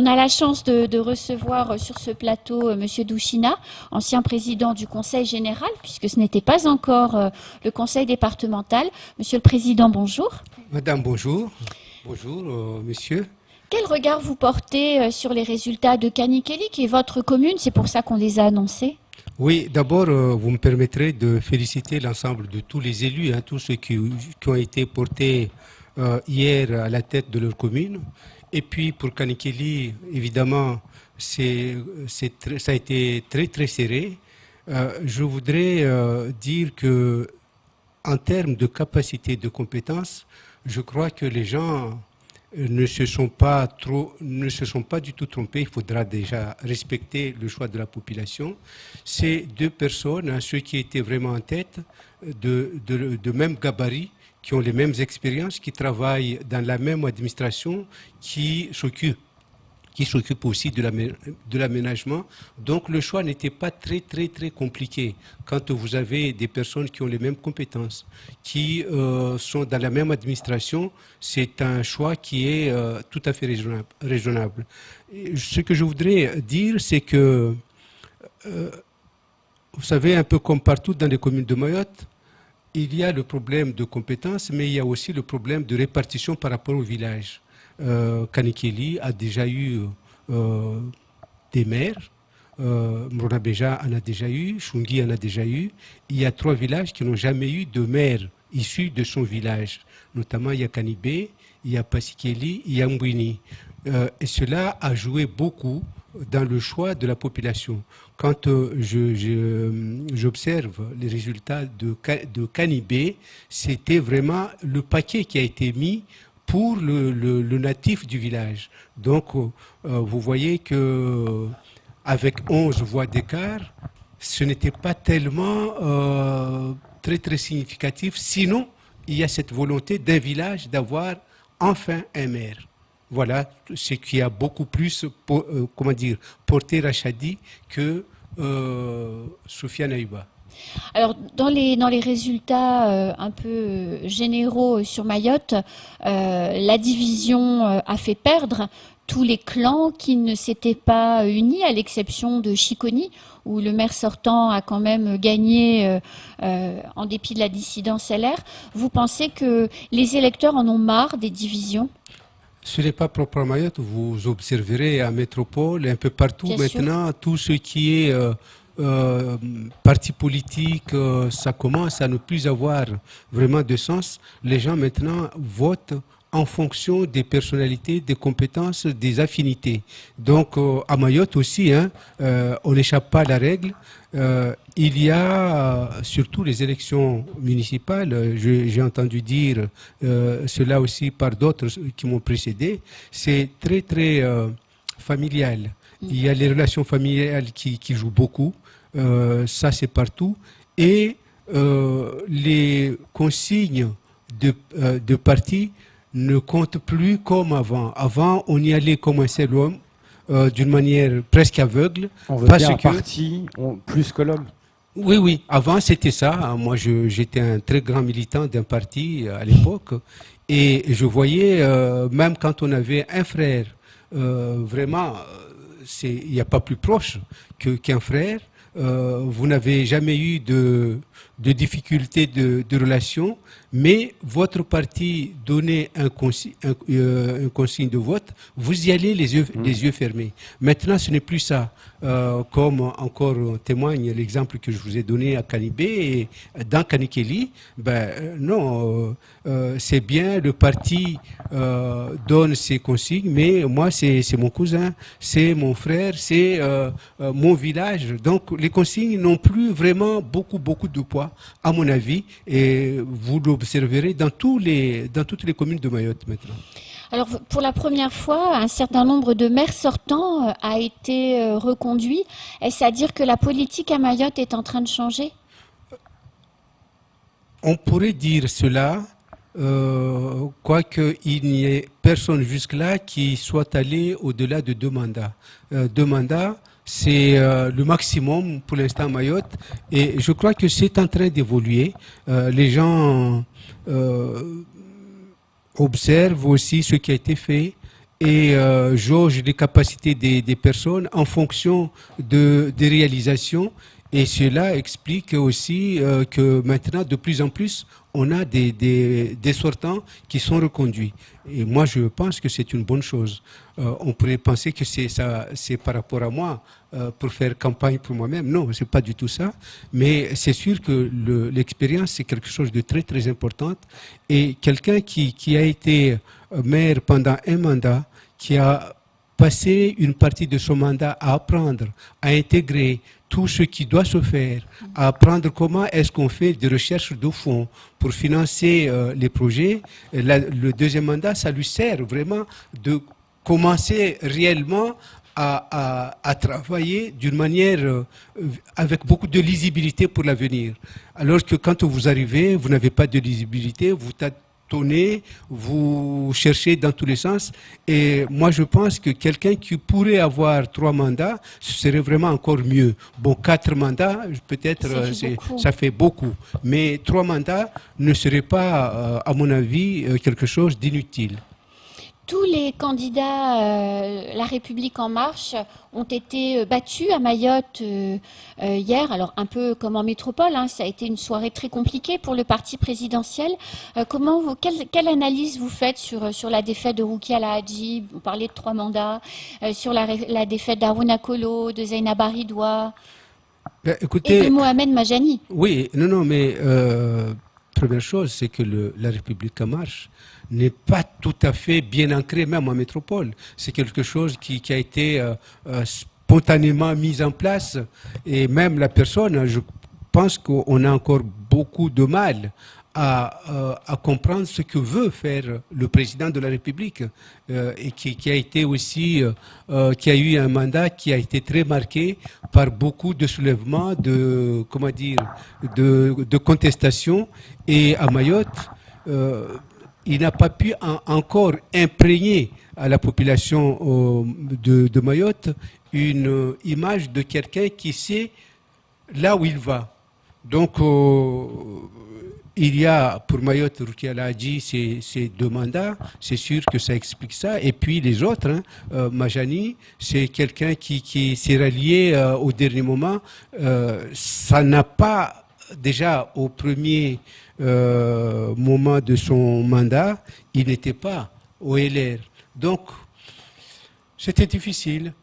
On a la chance de recevoir sur ce plateau Monsieur Douchina, ancien président du Conseil général, puisque ce n'était pas encore le Conseil départemental. Monsieur le Président, bonjour. Madame, bonjour. Bonjour, monsieur. Quel regard vous portez sur les résultats de Kanikeli, qui est votre commune? C'est pour ça qu'on les a annoncés. Oui, d'abord, vous me permettrez de féliciter l'ensemble de tous les élus, tous ceux qui ont été portés hier à la tête de leur commune. Et puis pour Kanikeli, évidemment, ça a été très très serré. Je voudrais dire que en termes de capacité, de compétences, je crois que les gens ne se sont pas du tout trompés. Il faudra déjà respecter le choix de la population. Ces deux personnes, ceux qui étaient vraiment en tête, de même gabarit, qui ont les mêmes expériences, qui travaillent dans la même administration, qui s'occupe aussi de l'aménagement. Donc le choix n'était pas très compliqué. Quand vous avez des personnes qui ont les mêmes compétences, qui sont dans la même administration, c'est un choix qui est tout à fait raisonnable. Et ce que je voudrais dire, c'est que, vous savez, un peu comme partout dans les communes de Mayotte, il y a le problème de compétences, mais il y a aussi le problème de répartition par rapport au village. Kanikeli a déjà eu des maires, Mronabeja en a déjà eu, Chungi en a déjà eu. Il y a 3 villages qui n'ont jamais eu de maire issu de son village. Notamment, il y a Kanibé, il y a Pasikeli, il y a Mbouini. Et cela a joué beaucoup dans le choix de la population. Quand j'observe les résultats de Kanibé, c'était vraiment le paquet qui a été mis pour le natif du village. Donc, vous voyez que avec 11 voix d'écart, ce n'était pas tellement très significatif. Sinon, il y a cette volonté d'un village d'avoir enfin un maire. Voilà ce qui a beaucoup plus, porté Rachadi que Soufiane Aïba. Alors, dans les résultats un peu généraux sur Mayotte, la division a fait perdre tous les clans qui ne s'étaient pas unis, à l'exception de Chiconi, où le maire sortant a quand même gagné en dépit de la dissidence LR. Vous pensez que les électeurs en ont marre des divisions ? Ce n'est pas propre à Mayotte. Vous observerez à Métropole, un peu partout Bien maintenant, sûr. Tout ce qui est parti politique, ça commence à ne plus avoir vraiment de sens. Les gens maintenant votent en fonction des personnalités, des compétences, des affinités. Donc à Mayotte aussi, on n'échappe pas à la règle. Il y a surtout les élections municipales, j'ai entendu dire cela aussi par d'autres qui m'ont précédé, c'est très familial. Il y a les relations familiales qui jouent beaucoup, ça c'est partout, et les consignes de parti ne comptent plus comme avant. Avant, on y allait comme un seul homme, d'une manière presque aveugle. On veut dire un parti plus que l'homme. Oui. Avant, c'était ça. Moi, j'étais un très grand militant d'un parti à l'époque. Et je voyais, même quand on avait un frère, vraiment, il n'y a pas plus proche qu'un frère. Vous n'avez jamais eu de difficultés de relation, mais votre parti donnait un consigne de vote, vous y allez les yeux fermés. Maintenant, ce n'est plus ça. Comme encore témoigne l'exemple que je vous ai donné à Kanibé et dans Kanikeli, non, c'est bien, le parti donne ses consignes, mais moi, c'est mon cousin, c'est mon frère, c'est mon village. Donc, les consignes n'ont plus vraiment beaucoup de poids, à mon avis, et vous l'observerez dans toutes les communes de Mayotte maintenant. Alors, pour la première fois, un certain nombre de maires sortants a été reconduit. Est-ce à dire que la politique à Mayotte est en train de changer ? On pourrait dire cela, quoique il n'y ait personne jusque-là qui soit allé au-delà de 2 mandats. 2 mandats, c'est le maximum pour l'instant à Mayotte, et je crois que c'est en train d'évoluer. Les gens observent aussi ce qui a été fait et jauge les capacités des personnes en fonction des réalisations. Et cela explique aussi que maintenant, de plus en plus, on a des sortants qui sont reconduits. Et moi, je pense que c'est une bonne chose. On pourrait penser que c'est par rapport à moi, pour faire campagne pour moi-même. Non, c'est pas du tout ça. Mais c'est sûr que l'expérience, c'est quelque chose de très, très important. Et quelqu'un qui a été maire pendant un mandat, qui a passé une partie de son mandat à apprendre, à intégrer tout ce qui doit se faire, à apprendre comment est-ce qu'on fait des recherches de fonds pour financer les projets. Le deuxième mandat, ça lui sert vraiment de commencer réellement à travailler d'une manière avec beaucoup de lisibilité pour l'avenir. Alors que quand vous arrivez, vous n'avez pas de lisibilité, vous tâtonnez, vous cherchez dans tous les sens. Et moi, je pense que quelqu'un qui pourrait avoir 3 mandats, ce serait vraiment encore mieux. Bon, 4 mandats, peut-être, ça fait beaucoup. Mais 3 mandats ne serait pas, à mon avis, quelque chose d'inutile. Tous les candidats La République En Marche ont été battus à Mayotte hier, alors un peu comme en métropole, hein, ça a été une soirée très compliquée pour le parti présidentiel. Quelle analyse vous faites sur la défaite de Rouki Alhaji? Vous parlez de 3 mandats, sur la défaite d'Harouna Kolo, de Zainab Aridoua écoutez, et de Mohamed Majani. Oui, non, mais première chose, c'est que La République En Marche n'est pas tout à fait bien ancré, même en métropole. C'est quelque chose qui a été spontanément mis en place. Et même la personne, je pense qu'on a encore beaucoup de mal à comprendre ce que veut faire le président de la République et qui a été aussi, qui a eu un mandat qui a été très marqué par beaucoup de soulèvements, de contestations. Et à Mayotte, il n'a pas pu encore imprégner à la population de Mayotte une image de quelqu'un qui sait là où il va. Donc, il y a pour Mayotte, Rouki Alhaji, ces 2 mandats, c'est sûr que ça explique ça. Et puis les autres, Majani, c'est quelqu'un qui s'est rallié au dernier moment. Ça n'a pas, déjà au premier moment de son mandat, il n'était pas au LR. Donc, c'était difficile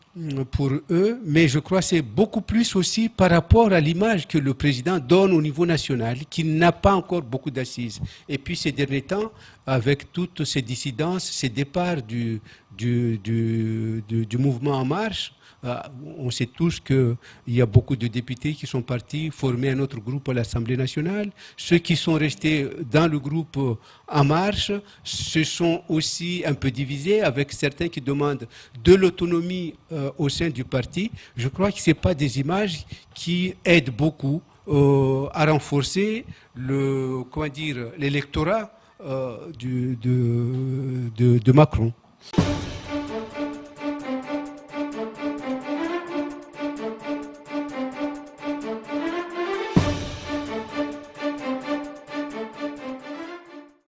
pour eux, mais je crois que c'est beaucoup plus aussi par rapport à l'image que le président donne au niveau national, qui n'a pas encore beaucoup d'assises. Et puis ces derniers temps, avec toutes ces dissidences, ces départs du mouvement En Marche, on sait tous qu'il y a beaucoup de députés qui sont partis former un autre groupe à l'Assemblée nationale. Ceux qui sont restés dans le groupe En Marche se sont aussi un peu divisés, avec certains qui demandent de l'autonomie au sein du parti. Je crois que ce n'est pas des images qui aident beaucoup à renforcer l'électorat de Macron.